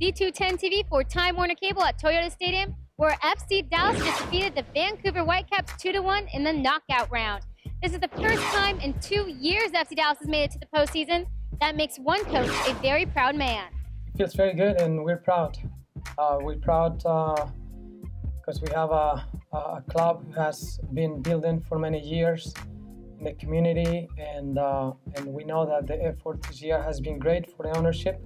with D210 TV for Time Warner Cable at Toyota Stadium, where FC Dallas just defeated the Vancouver Whitecaps 2-1 in the knockout round. This is the first time in 2 years FC Dallas has made it to the postseason. That makes one coach a very proud man. It feels very good, and we're proud. We're proud because we have a club who has been building for many years in the community, and we know that the effort this year has been great for the ownership,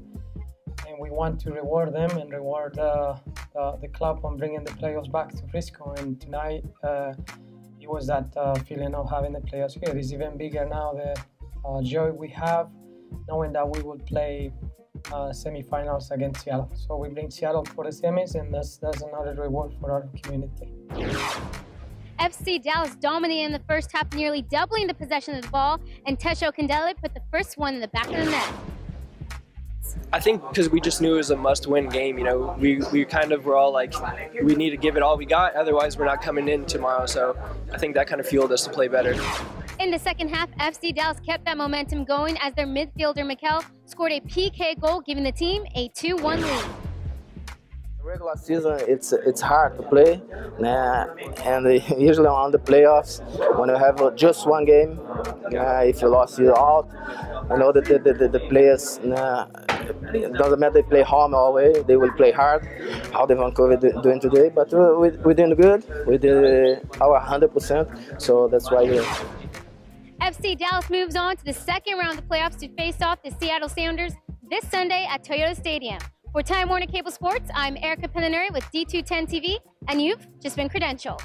and we want to reward them and reward the club on bringing the playoffs back to Frisco. And tonight it was that feeling of having the playoffs here. It's even bigger now, the joy we have knowing that we will play semifinals against Seattle. So we bring Seattle for the semis, and that's another reward for our community. FC Dallas dominated in the first half, nearly doubling the possession of the ball, and Tesho Kandele put the first one in the back of the net. I think because we just knew it was a must-win game, you know, we kind of were all like, we need to give it all we got, otherwise we're not coming in tomorrow. So I think that kind of fueled us to play better. In the second half, FC Dallas kept that momentum going as their midfielder Mikel scored a PK goal, giving the team a 2-1 lead. Regular season, it's hard to play, and usually on the playoffs, when you have just one game, if you lost, you're out. I know that the players, it doesn't matter they play home or away, they will play hard. How the Vancouver doing today, but we're doing good. We did our 100%, so that's why we're. FC Dallas moves on to the second round of the playoffs to face off the Seattle Sounders this Sunday at Toyota Stadium. For Time Warner Cable Sports, I'm Erica Pinanuri with D210 TV, and you've just been credentialed.